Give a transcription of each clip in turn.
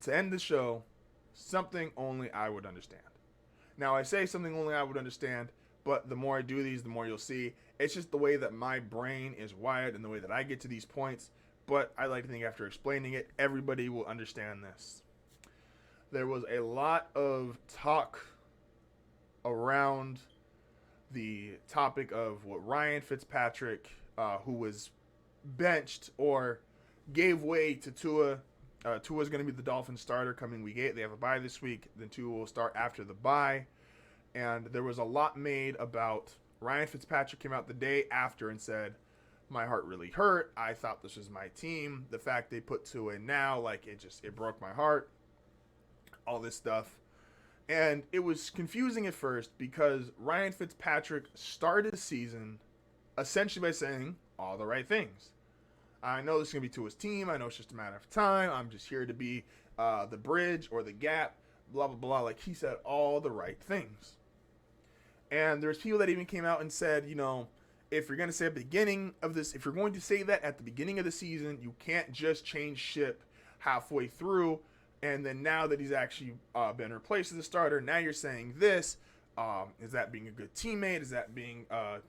to end the show, something only I would understand. Now, I say something only I would understand, but the more I do these, the more you'll see. It's just the way that my brain is wired and the way that I get to these points. But I like to think after explaining it, everybody will understand this. There was a lot of talk around the topic of what Ryan Fitzpatrick, who was benched or gave way to Tua. Tua's going to be the Dolphins starter coming week 8. They have a bye this week. Then Tua will start after the bye. And there was a lot made about Ryan Fitzpatrick came out the day after and said, my heart really hurt. I thought this was my team. The fact they put Tua in now, like it broke my heart. All this stuff. And it was confusing at first because Ryan Fitzpatrick started the season essentially by saying all the right things. I know this is going to be Tua's team. I know it's just a matter of time. I'm just here to be the bridge or the gap, blah, blah, blah. Like, he said all the right things. And there's people that even came out and said, you know, if you're going to say at the beginning of this, if you're going to say that at the beginning of the season, you can't just change ship halfway through. And then now that he's actually been replaced as a starter, now you're saying this. Is that being a good teammate? Is that being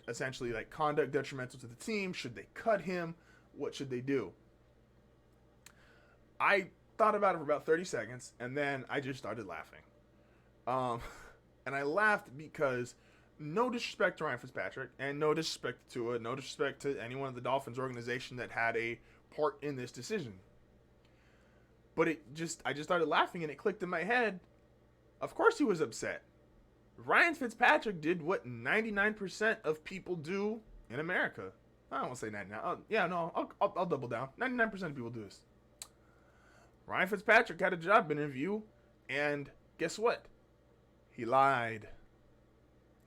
essentially like conduct detrimental to the team? Should they cut him? What should they do? I thought about it for about 30 seconds, and then I just started laughing. And I laughed because no disrespect to Ryan Fitzpatrick, and no disrespect to Tua, no disrespect to anyone in the Dolphins organization that had a part in this decision. But I just started laughing, and it clicked in my head. Of course he was upset. Ryan Fitzpatrick did what 99% of people do in America. I don't want to say 99. I'll double down. 99% of people do this. Ryan Fitzpatrick had a job interview, and guess what? He lied.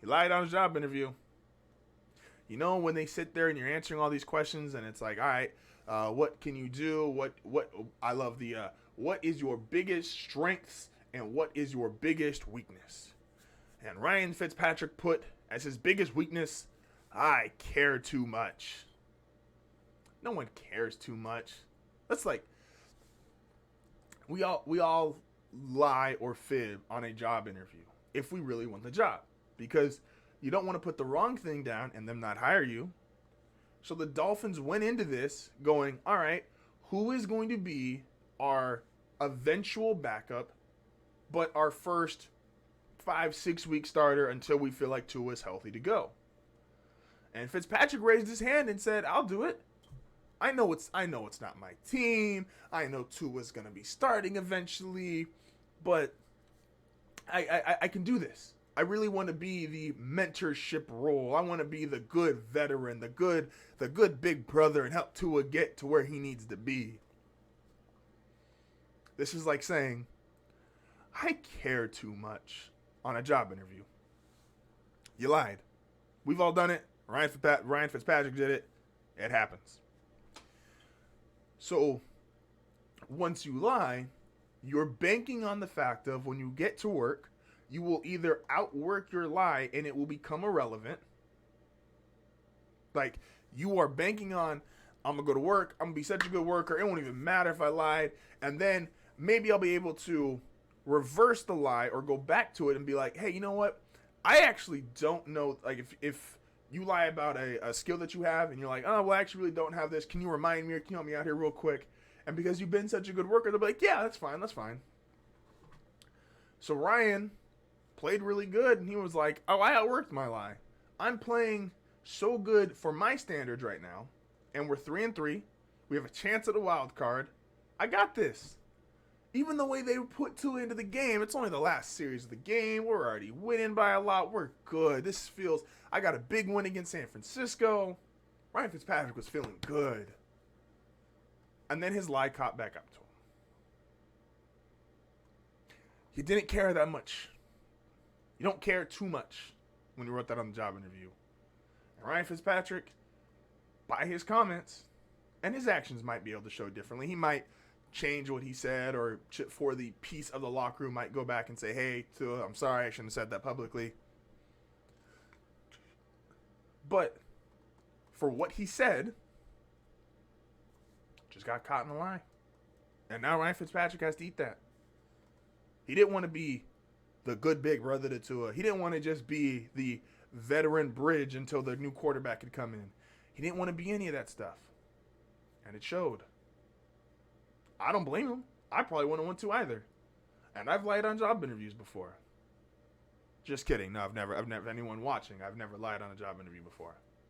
He lied on his job interview. You know, when they sit there and you're answering all these questions, and it's like, all right, what can you do? I love the, what is your biggest strengths and what is your biggest weakness? And Ryan Fitzpatrick put as his biggest weakness, I care too much. No one cares too much. That's like, we all lie or fib on a job interview if we really want the job, because you don't want to put the wrong thing down and them not hire you. So the Dolphins went into this going, all right, who is going to be our eventual backup, but our first 5-6 week starter until we feel like Tua is healthy to go? And Fitzpatrick raised his hand and said, I'll do it. I know it's not my team. I know Tua's going to be starting eventually, but I can do this. I really want to be the mentorship role. I want to be the good veteran, the good big brother, and help Tua get to where he needs to be. This is like saying, I care too much on a job interview. You lied. We've all done it. Ryan Fitzpatrick did it. It happens. So, once you lie, you're banking on the fact of when you get to work, you will either outwork your lie and it will become irrelevant. Like, you are banking on, I'm going to go to work, I'm going to be such a good worker, it won't even matter if I lied, and then maybe I'll be able to reverse the lie or go back to it and be like, hey, you know what? I actually don't know, like, if you lie about a skill that you have and you're like, oh, well, I actually really don't have this, can you remind me or can you help me out here real quick? And because you've been such a good worker, they'll be like, yeah, that's fine. So Ryan played really good, and he was like, oh, I outworked my lie. I'm playing so good for my standards right now, and we're 3-3. We have a chance at a wild card. I got this. Even the way they put Tua into the game, it's only the last series of the game. We're already winning by a lot. We're good. I got a big win against San Francisco. Ryan Fitzpatrick was feeling good. And then his lie caught back up to him. He didn't care that much. You don't care too much when you wrote that on the job interview. And Ryan Fitzpatrick, by his comments, and his actions might be able to show differently. He might change what he said, or for the peace of the locker room might go back and say, hey, Tua, I'm sorry, I shouldn't have said that publicly. But for what he said, just got caught in a lie. And now Ryan Fitzpatrick has to eat that. He didn't want to be the good big brother to Tua. He didn't want to just be the veteran bridge until the new quarterback could come in. He didn't want to be any of that stuff. And it showed. I don't blame him. I probably wouldn't want to either. And I've lied on job interviews before. Just kidding. No, I've never anyone watching, I've never lied on a job interview before.